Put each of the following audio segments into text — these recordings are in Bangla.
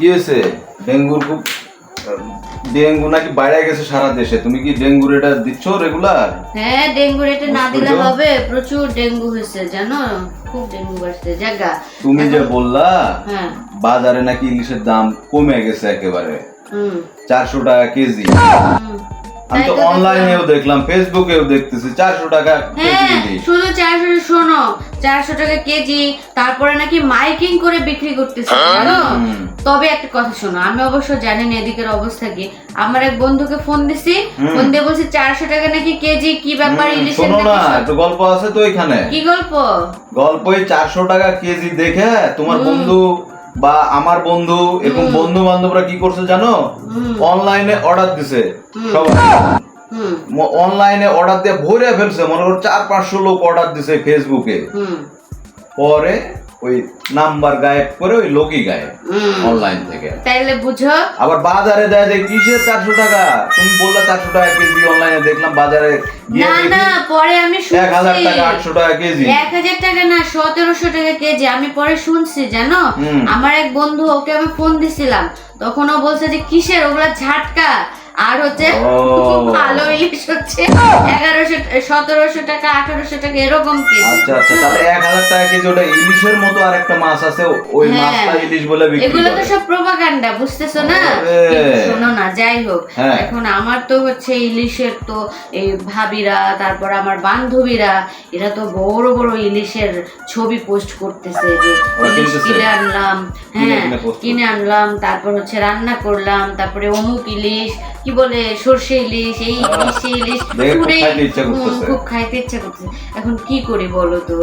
কি হয়েছে? ডেঙ্গু নাকি বাইরে গেছে সারা দেশে, তুমি কি ডেঙ্গুর এটা দিচ্ছ রেগুলার? হ্যাঁ, ডেঙ্গুর এটা না দিলে হবে, প্রচুর ডেঙ্গু হয়েছে জানো, খুব ডেঙ্গু বাড়ছে জায়গা। তুমি যে বললা হ্যাঁ বাজারে নাকি ইলিশের দাম কমে গেছে একেবারে, 400 টাকা কেজি। আমি তো অনলাইনেও দেখলাম, ফেসবুকেও দেখতেছি 400 টাকা কেজি ইলিশ। শুধু 400, শোনো 400 টাকা কেজি, তারপরে নাকি মাইকিং করে বিক্রি করতেছে জানো। তবে একটা কথা শোনো, আমি অবশ্য জানি না এদিকের অবস্থা কি। আমার এক বন্ধুকে ফোন দিছি, ফোন দিয়ে বলছে 400 টাকা নাকি কেজি, কি ব্যাপার ইলিশের? শোনো না, একটু গল্প আছে তো এখানে। কি গল্প? গল্পই 400 টাকা কেজি দেখে তোমার বন্ধু বা আমার বন্ধু এবং বন্ধু বান্ধবরা কি করছে জানো, অনলাইনে অর্ডার দিছে। সবাই অনলাইনে অর্ডার দিয়ে ভরে ফেলছে, মনে করো 400-500 লোক অর্ডার দিছে ফেসবুকে। পরে ওই নাম্বার গায়েব করে ওই লোকই গায়েব অনলাইন থেকে। তাইলে বুঝো, আবার বাজারে দেয় যে কিসের 400 টাকা, তুমি বললা 400 টাকা কেজি, অনলাইনে দেখলাম বাজারে গিয়ে না না, পরে আমি শুনছি 1000 টাকা 800 টাকা কেজি। 1000 টাকা না, 1700 টাকা কেজি। আমি পরে শুনছি জানো, আমার এক বন্ধু, ওকে আমি ফোন দিছিলাম, তখন ও বলছে যে কিসের ওগুলা ঝাটকা, আর হচ্ছে ভালো ইলিশ হচ্ছে 1100, 1700 টাকা, 1800 টাকা এরকম কেজি। আচ্ছা আচ্ছা, তাহলে 1000 টাকা কেজি ওটা ইলিশের মতো আর একটা মাছ আছে, ওই মাছটা ইলিশ বলে বিক্রি করে। এগুলো তো সব প্রোপাগান্ডা, বুঝতেছো না? শোনো না, যাই হোক, এখন আমার তো হচ্ছে ইলিশের তো এই ভাবিরা, তারপর আমার বান্ধবীরা, এরা তো বড় বড় ইলিশের ছবি পোস্ট করতেছে যে ইলিশ কিনে আনলাম, হ্যাঁ কিনে আনলাম, তারপর হচ্ছে রান্না করলাম, তারপরে অমুক ইলিশ, কি বলে সর্ষে ইলিশ, এই ইলিশ সেই ইলিশ, খুব খাইতে ইচ্ছা করতেছে। এখন কি করি বলো তো?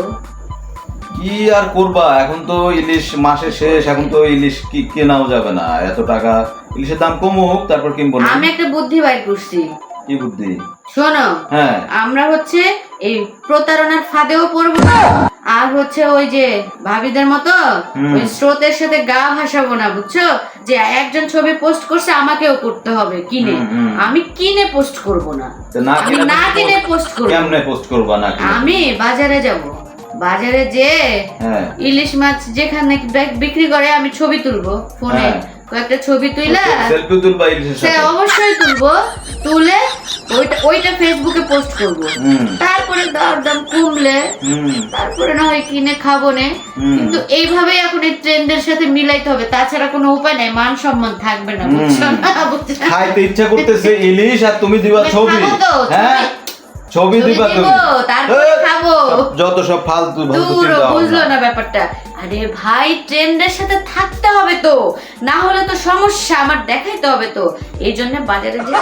কি আর করবা, এখন তো ইলিশ মাসের শেষ, এখন তো ইলিশ কি কেনাও যাবে না, এত টাকা। ইলিশের দাম কমুক তারপর কিনবো না। আমি একটা বুদ্ধি বাইর করছি। কি বুদ্ধি? শোনো, হ্যাঁ, আমরা হচ্ছে এই প্রতারণার ফাঁদেও পড়বো না, আর হচ্ছে ওই যে ভাবিদের মতো ওই স্রোতের সাথে গা ভাসাবো না, বুঝছো? যে একজন ছবি পোস্ট করছে আমাকেও করতে হবে কিনে, আমি কিনে পোস্ট করব না, আমি না কিনে পোস্ট করব। কেমনে পোস্ট করবা না? আমি বাজারে যাব, বাজারে যে ইলিশ মাছ যেখানে বিক্রি করে আমি ছবি তুলবো ফোনে, কয়েকটা ছবি তুইলা সেলফি তুলবা ইলিশের সাথে? অবশ্যই তুলবো, তুলে ওইটা ফেসবুকে পোস্ট করব। তারপরে দাম কমলে তারপরে না হয় কিনে খাবো না, কিন্তু এইভাবে এখন এই ট্রেন্ডের সাথে মিলাইতে হবে, তাছাড়া কোনো উপায় নাই, মান সম্মান থাকবে না, বুঝছো না? খাইতে ইচ্ছা করতেছে ইলিশ আর তুমি দিবা ছবি, হ্যাঁ ছবি দিবা তুমি, তারপরে খাবো, যত সব ফালতু বুঝলো না ব্যাপারটা? আরে ভাই, ট্রেন্ডের সাথে থাকতে হবে তো, না হলে তো সমস্যা, আমার দেখাইতে হবে তো। এই জন্য বাজারে যে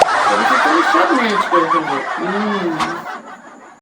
সব ম্যানেজ করে দেবো।